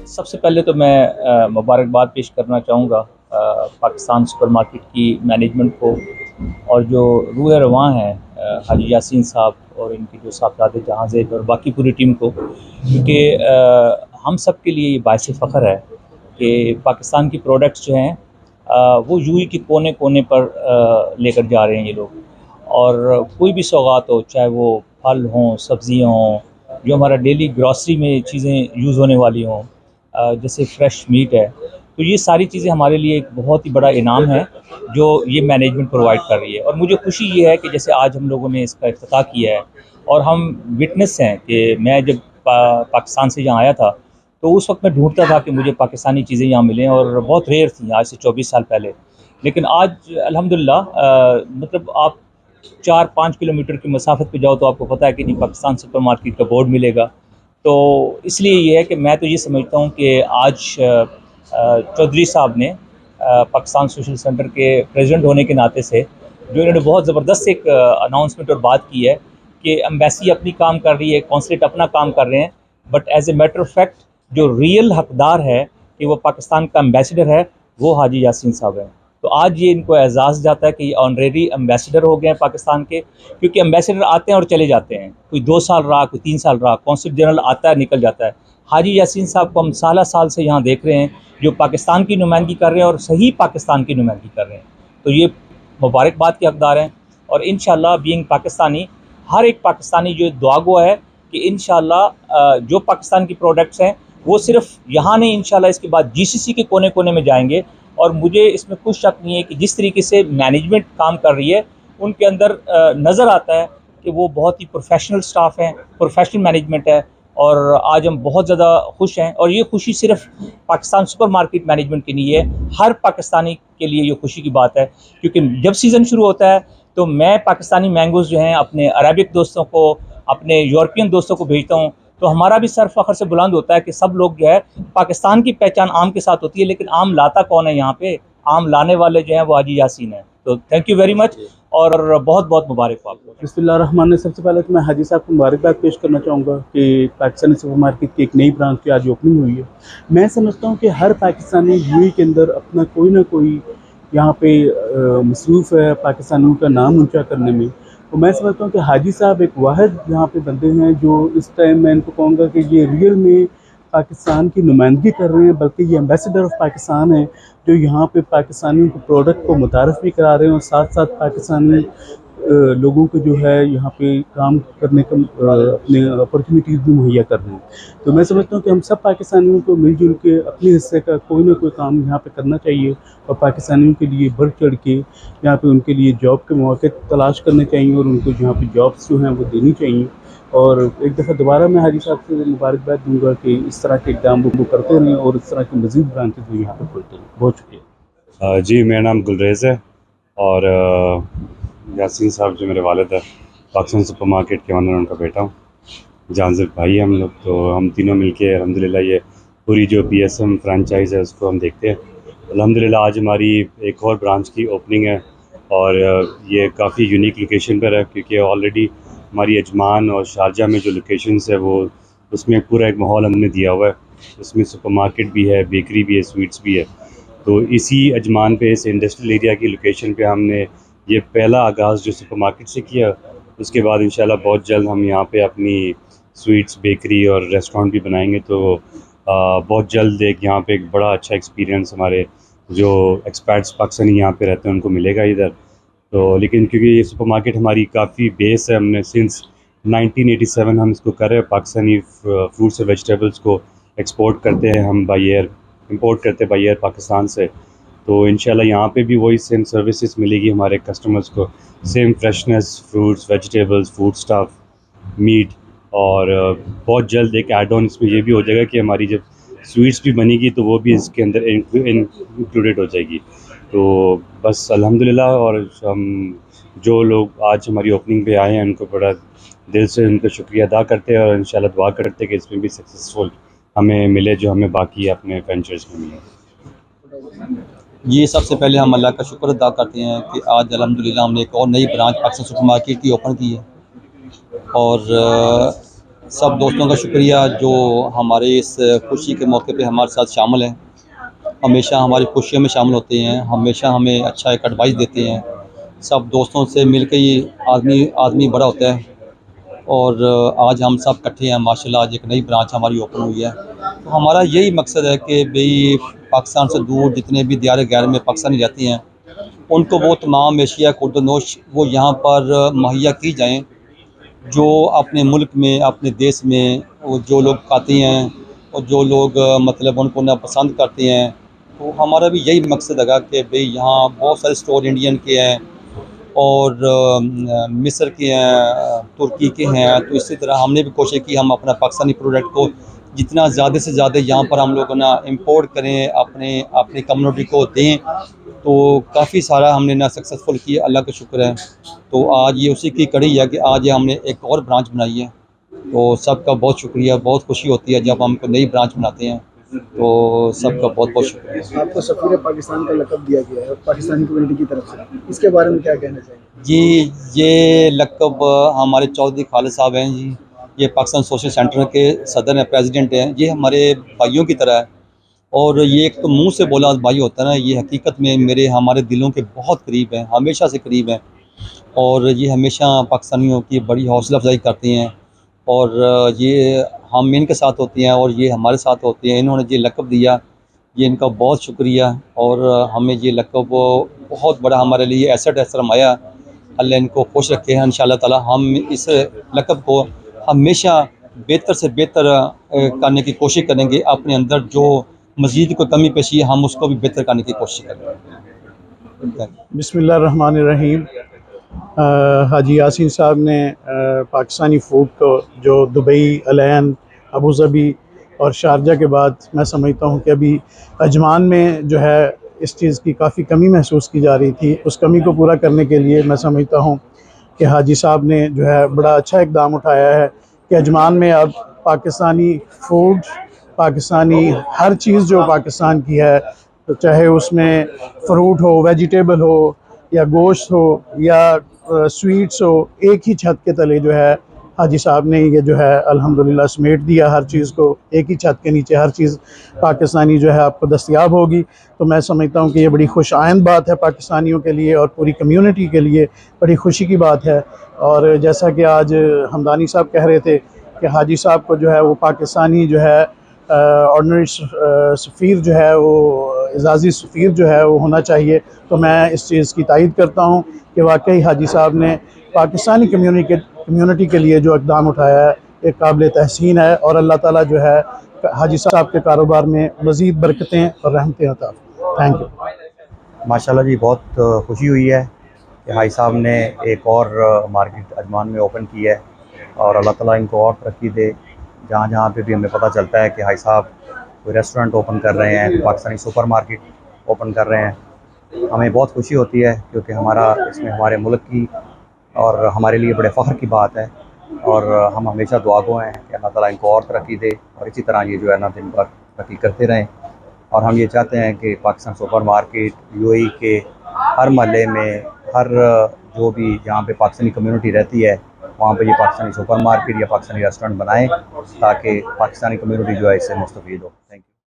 सबसे पहले तो मैं मुबारकबाद पेश करना चाहूँगा पाकिस्तान सुपरमार्केट की मैनेजमेंट को और जो रूह रवां हैं हाजी यासीन साहब और इनकी जो साहबजादे जहाज़ेब और बाकी पूरी टीम को, क्योंकि हम सब के लिए ये बाइस फ़ख्र है कि पाकिस्तान की प्रोडक्ट्स जो हैं वो यूएई के कोने कोने पर लेकर जा रहे हैं ये लोग। और कोई भी सौगात हो, चाहे वो फल हों, सब्ज़ियाँ हों, जो हमारा डेली ग्रॉसरी में चीज़ें यूज़ होने वाली हों, जैसे फ्रेश मीट है, तो ये सारी चीज़ें हमारे लिए एक बहुत ही बड़ा इनाम है जो ये मैनेजमेंट प्रोवाइड कर रही है। और मुझे खुशी ये है कि जैसे आज हम लोगों ने इसका इफ्तिताह किया है और हम विटनेस हैं कि मैं जब पाकिस्तान से यहाँ आया था, तो उस वक्त मैं ढूंढता था कि मुझे पाकिस्तानी चीज़ें यहाँ मिलें, और बहुत रेयर थी आज से 24 साल पहले। लेकिन आज अल्हम्दुलिल्लाह मतलब आप 4-5 किलोमीटर की मसाफत पे जाओ तो आपको पता है कि नहीं, पाकिस्तान सुपर मार्केट का बोर्ड मिलेगा। तो इसलिए ये है कि मैं तो ये समझता हूँ कि आज चौधरी साहब ने पाकिस्तान सोशल सेंटर के प्रेसिडेंट होने के नाते से जो इन्होंने बहुत ज़बरदस्त एक अनाउंसमेंट और बात की है कि एम्बेसी अपनी काम कर रही है, कौंसलेट अपना काम कर रहे हैं, but as a matter of fact जो रियल हकदार है कि वो पाकिस्तान का एम्बेसडर है, वो हाजी यासीन साहब हैं। तो आज ये इनको एजाज़ जाता है कि ये ऑनरेरी एम्बेसडर हो गए हैं पाकिस्तान के, क्योंकि एम्बेसडर आते हैं और चले जाते हैं, कोई 2 साल रहा, कोई 3 साल रहा, कौंसल जनरल आता है निकल जाता है। हाजी यासीन साहब को हम साल से यहाँ देख रहे हैं, जो पाकिस्तान की नुमाइंदगी कर रहे हैं और सही पाकिस्तान की नुमाइंदगी कर रहे हैं। तो ये मुबारकबाद के हकदार हैं। और इंशाल्लाह बीइंग पाकिस्तानी, हर एक पाकिस्तानी जो दुआ गो है कि इंशाल्लाह जो पाकिस्तान की प्रोडक्ट्स हैं वो सिर्फ यहाँ नहीं, इंशाल्लाह इसके बाद जीसीसी के कोने कोने में जाएंगे। और मुझे इसमें कुछ शक नहीं है कि जिस तरीके से मैनेजमेंट काम कर रही है, उनके अंदर नज़र आता है कि वो बहुत ही प्रोफेशनल स्टाफ हैं, प्रोफेशनल मैनेजमेंट है। और आज हम बहुत ज़्यादा खुश हैं, और ये खुशी सिर्फ पाकिस्तान सुपर मार्केट मैनेजमेंट की नहीं है, हर पाकिस्तानी के लिए ये खुशी की बात है। क्योंकि जब सीज़न शुरू होता है तो मैं पाकिस्तानी मैंगोज़ जो हैं अपने अरबिक दोस्तों को, अपने यूरोपियन दोस्तों को भेजता हूँ, तो हमारा भी सर फ़ख्र से बुलंद होता है कि सब लोग जो है, पाकिस्तान की पहचान आम के साथ होती है, लेकिन आम लाता कौन है यहाँ पे? आम लाने वाले जो हैं वो हाजी यासीन हैं। तो थैंक यू वेरी मच, और बहुत बहुत मुबारक हो आपको। बिस्मिल्लाहिर्रहमानिर्रहीम। सबसे पहले तो मैं हाजी साहब को मुबारकबाद पेश करना चाहूँगा कि पाकिस्तानी सुपर मार्केट की एक नई ब्रांच की आज ओपनिंग हुई है। मैं समझता हूँ कि हर पाकिस्तानी यूएई के अंदर अपना कोई ना कोई यहाँ पे मसरूफ़ है पाकिस्तानियों का नाम ऊंचा करने में। तो मैं समझता हूँ कि हाजी साहब एक वाहिद यहाँ पे बंदे हैं जो इस टाइम मैं इनको कहूँगा कि ये रियल में पाकिस्तान की नुमाइंदगी कर रहे हैं, बल्कि ये एम्बेसडर ऑफ पाकिस्तान है जो यहाँ पे पाकिस्तानियों को प्रोडक्ट को मुतारफ़ भी करा रहे हैं और साथ साथ पाकिस्तानी लोगों को जो है यहाँ पे काम करने का अपने अपॉर्चुनिटीज़ भी मुहैया कर रहे हैं। तो मैं समझता हूँ कि हम सब पाकिस्तानियों को मिलजुल के अपने हिस्से का कोई ना कोई काम यहाँ पे करना चाहिए और पाकिस्तानियों के लिए बढ़ चढ़ के यहाँ पे उनके लिए जॉब के मौके तलाश करने चाहिए और उनको यहाँ पे जॉब्स जो हैं वो देनी चाहिए। और एक दफ़ा दोबारा मैं हाजी साहब से मुबारकबाद दूंगा कि इस तरह के इक़दाम वो करते रहें और इस तरह की मज़ीद ब्रांचेज वो यहाँ पे खोलते रहें। बहुत शुक्रिया। जी, मेरा नाम गुलरेज़ है और यासीन साहब जो मेरे वालिद है, पाकिस्तान सुपर मार्केट के ओनर, उनका बेटा हूँ। जानज़िब भाई हैं हम लोग, तो हम तीनों मिलके अल्हम्दुलिल्लाह ये पूरी जो पीएसएम फ्रेंचाइज़ है उसको हम देखते हैं। अल्हम्दुलिल्लाह आज हमारी एक और ब्रांच की ओपनिंग है और ये काफ़ी यूनिक लोकेशन पर है, क्योंकि ऑलरेडी हमारी अजमान और शारजा में जो लोकेशंस है वो उसमें पूरा एक माहौल हमने दिया हुआ है। उसमें सुपर मार्केट भी है, बेकरी भी है, स्वीट्स भी है। तो इसी अजमान पे, इस इंडस्ट्रियल एरिया की लोकेशन पे हमने ये पहला आगाज़ जो सुपर मार्केट से किया। उसके बाद इंशाल्लाह बहुत जल्द हम यहाँ पे अपनी स्वीट्स, बेकरी और रेस्टोरेंट भी बनाएंगे। तो बहुत जल्द एक यहाँ पे एक बड़ा अच्छा एक्सपीरियंस हमारे जो एक्सपर्ट्स पाकिस्तानी यहाँ पे रहते हैं उनको मिलेगा इधर। तो लेकिन क्योंकि ये सुपर मार्केट हमारी काफ़ी बेस है, हमने सिंस 1987 हम इसको कर रहे हैं। पाकिस्तानी फ्रूट्स और वेजिटेबल्स को एक्सपोर्ट करते हैं हम बाय एयर, इंपोर्ट करते हैं बाय एयर पाकिस्तान से। तो इंशाल्लाह यहाँ पे भी वही सेम सर्विसेज मिलेगी हमारे कस्टमर्स को, same freshness, fruits, vegetables, food stuff, meat. और बहुत जल्द एक ऐड ऑन इसमें ये भी हो जाएगा कि हमारी जब स्वीट्स भी बनेगी तो वो भी इसके अंदर इंक्लूडेड हो जाएगी। तो बस अल्हम्दुलिल्लाह। और हम जो लोग आज हमारी ओपनिंग पे आए हैं उनको बड़ा दिल से उनका शुक्रिया अदा करते हैं और इंशाल्लाह दुआ करते हैं कि इसमें भी सक्सेसफुल हमें मिले जो हमें बाकी अपने वेंचर्स में मिले। ये सबसे पहले हम अल्लाह का शुक्र अदा करते हैं कि आज अल्हम्दुलिल्लाह हमने एक और नई ब्रांच पाकिस्तान सुपर मार्केट की ओपन की है। और सब दोस्तों का शुक्रिया जो हमारे इस खुशी के मौके पे हमारे साथ शामिल हैं। हमेशा हमारी खुशियों में शामिल होते हैं, हमेशा हमें अच्छा एक एडवाइस देते हैं। सब दोस्तों से मिल के ही आदमी आदमी बड़ा होता है। और आज हम सब इकट्ठे हैं माशाल्लाह। आज एक नई ब्रांच हमारी ओपन हुई है, तो हमारा यही मकसद है कि भाई पाकिस्तान से दूर जितने भी दियार गैर में पाकिस्तानी रहती हैं उनको वो तमाम एशिया खुर्दनोश वो यहाँ पर मुहैया की जाएँ जो अपने मुल्क में, अपने देश में वो जो लोग खाती हैं और जो लोग मतलब उनको नापसंद करते हैं। तो हमारा भी यही मकसद है कि भाई यहाँ बहुत सारे स्टोर इंडियन के हैं और मिस्र के हैं, तुर्की के हैं। तो इसी तरह हमने भी कोशिश की हम अपना पाकिस्तानी प्रोडक्ट को जितना ज़्यादा से ज़्यादा यहाँ पर हम लोग ना इंपोर्ट करें, अपने अपनी कम्युनिटी को दें। तो काफ़ी सारा हमने ना सक्सेसफुल किया, अल्लाह का शुक्र है। तो आज ये उसी की कड़ी है कि आज ये हमने एक और ब्रांच बनाई है। तो सबका बहुत शुक्रिया, बहुत खुशी होती है जब हम कोई नई ब्रांच बनाते हैं। तो सबका बहुत बहुत शुक्रिया। आपको सफ़ीर पाकिस्तान का लक़ब दिया गया है पाकिस्तानी कम्युनिटी की तरफ से, इसके बारे में क्या कहना चाहेंगे? जी, ये लक़ब हमारे चौधरी खालिद साहब हैं जी। ये पाकिस्तान सोशल सेंटर के सदर हैं, प्रेसिडेंट हैं। ये हमारे भाइयों की तरह है और ये एक तो मुंह से बोला भाई होता है ना, ये हकीकत में मेरे हमारे दिलों के बहुत करीब हैं, हमेशा से करीब हैं। और ये हमेशा पाकिस्तानियों की बड़ी हौसला अफजाई करती हैं और ये हम इनके साथ होती हैं और ये हमारे साथ होती हैं। इन्होंने ये लक़ब दिया, ये इनका बहुत शुक्रिया। और हमें ये लक़ब बहुत बड़ा हमारे लिए एसेट है, सरमाया। अल्लाह इनको खुश रखे हैं इंशाअल्लाह ताला। हम इस लक़ब को हमेशा बेहतर से बेहतर करने की कोशिश करेंगे। अपने अंदर जो मज़ीद कोई कमी पेशी है हम उसको भी बेहतर करने की कोशिश करेंगे। बिस्मिल्लाहिर्रहमानिर्रहीम। हाजी यासीन साहब ने पाकिस्तानी फ़ूड को जो दुबई, अलैन, अबू धाबी और शारजा के बाद मैं समझता हूँ कि अभी अजमान में जो है इस चीज़ की काफ़ी कमी महसूस की जा रही थी। उस कमी को पूरा करने के लिए मैं समझता हूँ कि हाजी साहब ने जो है बड़ा अच्छा इक़दाम उठाया है कि अजमान में अब पाकिस्तानी फ़ूड, पाकिस्तानी हर चीज़ जो पाकिस्तान की है, तो चाहे उसमें फ़्रूट हो, वेजिटेबल हो या गोश्त हो या स्वीट्स हो, एक ही छत के तले जो है हाजी साहब ने ये जो है अल्हम्दुलिल्लाह समेट दिया हर चीज़ को। एक ही छत के नीचे हर चीज़ पाकिस्तानी जो है आपको दस्तयाब होगी। तो मैं समझता हूँ कि ये बड़ी खुश आइंद बात है पाकिस्तानियों के लिए और पूरी कम्युनिटी के लिए बड़ी खुशी की बात है। और जैसा कि आज हमदानी साहब कह रहे थे कि हाजी साहब को जो है वो पाकिस्तानी जो है ऑर्डनरी सफ़ीर जो है वो एज़ाज़ी सफ़ीर जो है वो होना चाहिए। तो मैं इस चीज़ की तायद करता हूँ कि वाकई हाजी साहब ने पाकिस्तानी कम्युनिटी के लिए जो इक़दाम उठाया है एक काबिल तहसीन है। और अल्लाह ताला जो है हाजी साहब के कारोबार में मज़ीद बरकतें और रहमतें अता फरमाए। Thank you. माशाल्लाह जी, बहुत खुशी हुई है कि भाई साहब ने एक और मार्केट अजमान में ओपन की है और अल्लाह ताला इनको और तरक्की दे। जहाँ जहाँ पे भी हमें पता चलता है कि भाई साहब कोई रेस्टोरेंट ओपन कर रहे हैं, पाकिस्तानी सुपरमार्केट ओपन कर रहे हैं, हमें बहुत खुशी होती है क्योंकि हमारा इसमें हमारे मुल्क की और हमारे लिए बड़े फ़ख्र की बात है। और हम हमेशा दुआगो हैं कि अल्लाह ताला इनको और तरक्की दे और इसी तरह ये जो है ना दिन भर तरक्की करते रहें। और हम ये चाहते हैं कि पाकिस्तान सुपरमार्केट यूएई के हर महल्ले में, हर जो भी जहाँ पे पाकिस्तानी कम्युनिटी रहती है वहाँ पे ये पाकिस्तानी सुपरमार्केट या पाकिस्तानी रेस्टोरेंट बनाएं ताकि पाकिस्तानी कम्युनिटी जो है इससे मुस्तफ़ीद हो। Thank you.